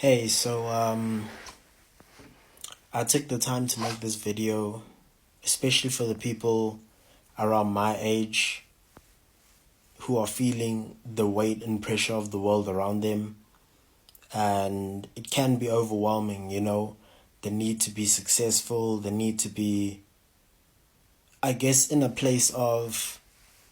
Hey, I took the time to make this video, especially for the people around my age who are feeling the weight and pressure of the world around them. And it can be overwhelming, the need to be successful, the need to be, I guess, in a place of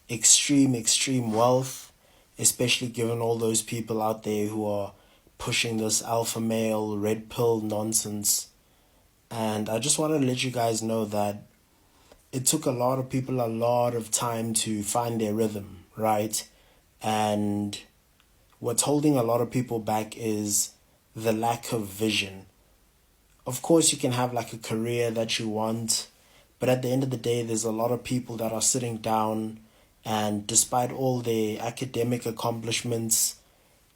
extreme wealth, especially given all those people out there who are pushing this alpha male, red pill nonsense. And I just want to let you guys know that it took a lot of people a lot of time to find their rhythm, right? And what's holding a lot of people back is the lack of vision. Of course, you can have like a career that you want, but at the end of the day, there's a lot of people that are sitting down and despite all their academic accomplishments,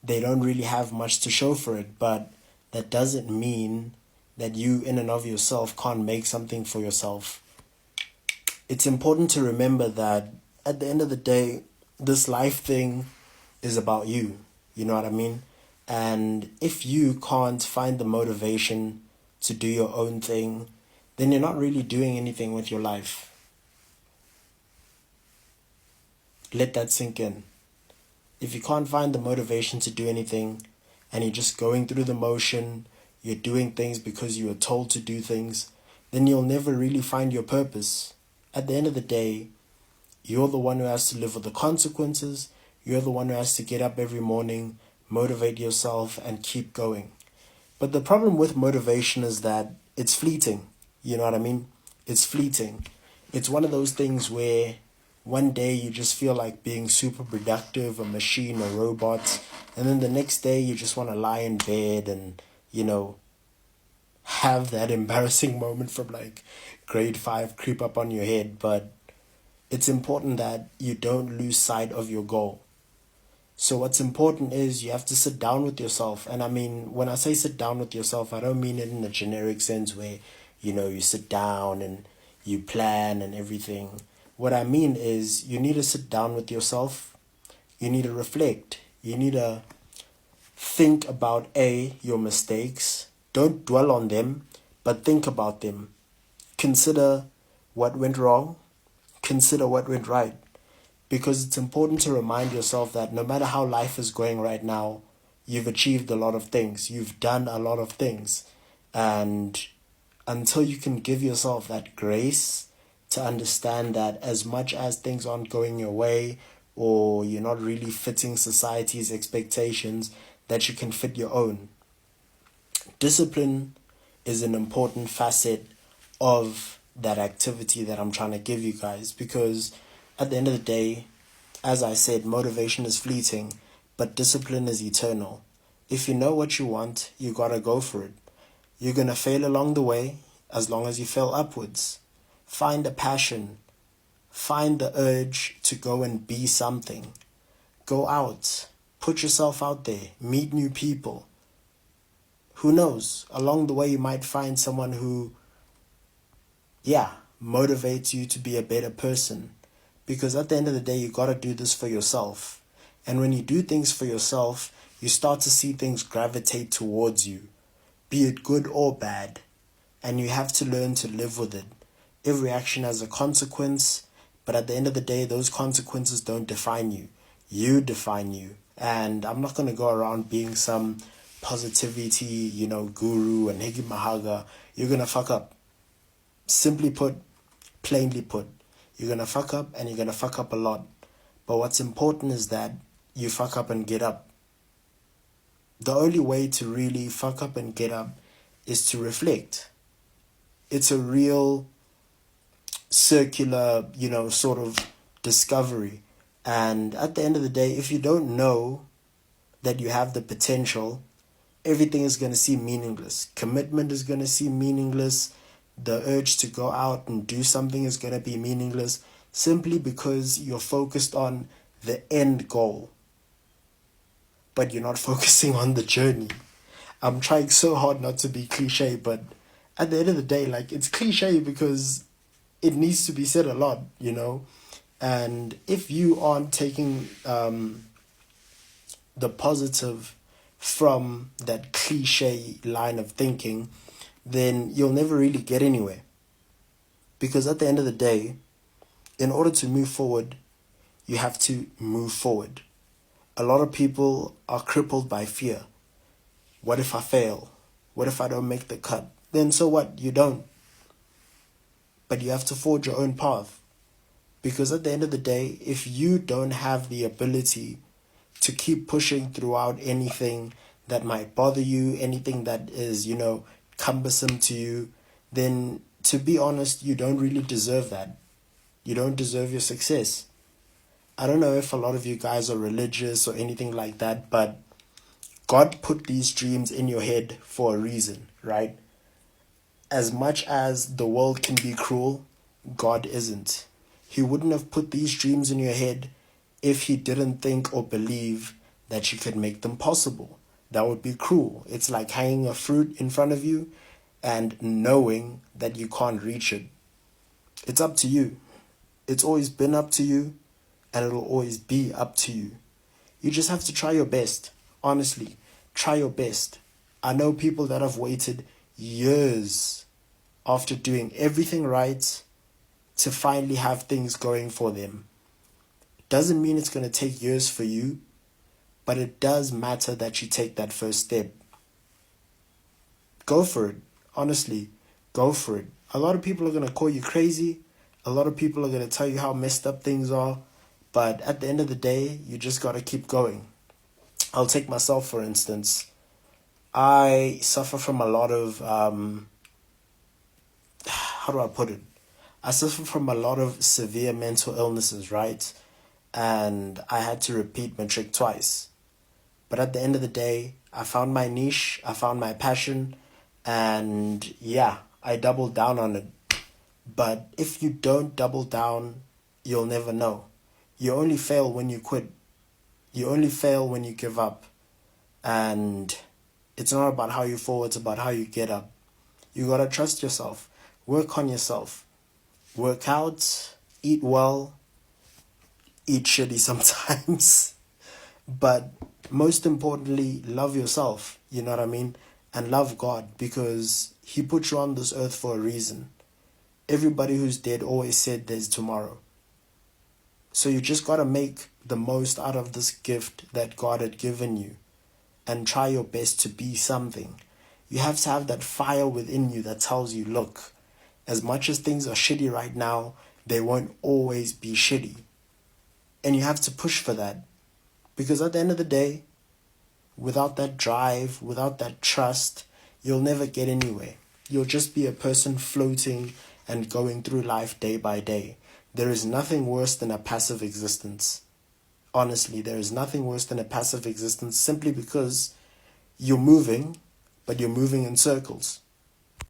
they don't really have much to show for it. But that doesn't mean that you, in and of yourself, can't make something for yourself. It's important to remember that at the end of the day, this life thing is about you. You know what I mean? And if you can't find the motivation to do your own thing, then you're not really doing anything with your life. Let that sink in. If you can't find the motivation to do anything and you're just going through the motion, you're doing things because you were told to do things, then you'll never really find your purpose. At the end of the day, you're the one who has to live with the consequences. You're the one who has to get up every morning, motivate yourself, and keep going. But the problem with motivation is that it's fleeting. You know what I mean? It's fleeting. It's one of those things where one day you just feel like being super productive, a machine, a robot, and then the next day you just want to lie in bed and, have that embarrassing moment from like grade 5 creep up on your head. But it's important that you don't lose sight of your goal. So what's important is you have to sit down with yourself. And I mean, when I say sit down with yourself, I don't mean it in a generic sense where, you sit down and you plan and everything. What I mean is you need to sit down with yourself. You need to reflect. You need to think about your mistakes. Don't dwell on them, but think about them. Consider what went wrong. Consider what went right. Because it's important to remind yourself that no matter how life is going right now, you've achieved a lot of things. You've done a lot of things. And until you can give yourself that grace to understand that as much as things aren't going your way or you're not really fitting society's expectations, that you can fit your own. Discipline is an important facet of that activity that I'm trying to give you guys, because at the end of the day, as I said, motivation is fleeting, but discipline is eternal. If you know what you want, you gotta go for it. You're gonna fail along the way as long as you fail upwards. Find a passion. Find the urge to go and be something. Go out. Put yourself out there. Meet new people. Who knows? Along the way, you might find someone who, motivates you to be a better person. Because at the end of the day, you got to do this for yourself. And when you do things for yourself, you start to see things gravitate towards you, be it good or bad. And you have to learn to live with it. Every action has a consequence, but at the end of the day, those consequences don't define you. You define you. And I'm not going to go around being some positivity, guru and higgy mahaga. You're going to fuck up. Simply put, plainly put, you're going to fuck up and you're going to fuck up a lot. But what's important is that you fuck up and get up. The only way to really fuck up and get up is to reflect. It's a real circular, sort of discovery. And at the end of the day, if you don't know that you have the potential, everything is going to seem meaningless. Commitment is going to seem meaningless. The urge to go out and do something is going to be meaningless simply because you're focused on the end goal, but you're not focusing on the journey. I'm trying so hard not to be cliche, but at the end of the day, like, it's cliche because it needs to be said a lot, And if you aren't taking the positive from that cliche line of thinking, then you'll never really get anywhere. Because at the end of the day, in order to move forward, you have to move forward. A lot of people are crippled by fear. What if I fail? What if I don't make the cut? Then so what? You don't. But you have to forge your own path. Because at the end of the day, if you don't have the ability to keep pushing throughout anything that might bother you, anything that is, cumbersome to you, then to be honest, you don't really deserve that. You don't deserve your success. I don't know if a lot of you guys are religious or anything like that, but God put these dreams in your head for a reason, right? As much as the world can be cruel, God isn't. He wouldn't have put these dreams in your head if he didn't think or believe that you could make them possible. That would be cruel. It's like hanging a fruit in front of you and knowing that you can't reach it. It's up to you. It's always been up to you, and it'll always be up to you. You just have to try your best. Honestly, try your best. I know people that have waited years after doing everything right to finally have things going for them. Doesn't mean it's going to take years for you, but it does matter that you take that first step. Go for it. Honestly, go for it. A lot of people are going to call you crazy. A lot of people are going to tell you how messed up things are. But at the end of the day, you just got to keep going. I'll take myself, for instance. I suffer from a lot of, how do I put it? I suffer from a lot of severe mental illnesses, right? And I had to repeat matric twice. But at the end of the day, I found my niche, I found my passion, and yeah, I doubled down on it. But if you don't double down, you'll never know. You only fail when you quit. You only fail when you give up. And it's not about how you fall, it's about how you get up. You gotta trust yourself. Work on yourself. Work out, eat well, eat shitty sometimes. But most importantly, love yourself, you know what I mean? And love God, because he put you on this earth for a reason. Everybody who's dead always said there's tomorrow. So you just got to make the most out of this gift that God had given you and try your best to be something. You have to have that fire within you that tells you, look, as much as things are shitty right now, they won't always be shitty. And you have to push for that. Because at the end of the day, without that drive, without that trust, you'll never get anywhere. You'll just be a person floating and going through life day by day. There is nothing worse than a passive existence. Honestly, there is nothing worse than a passive existence simply because you're moving, but you're moving in circles.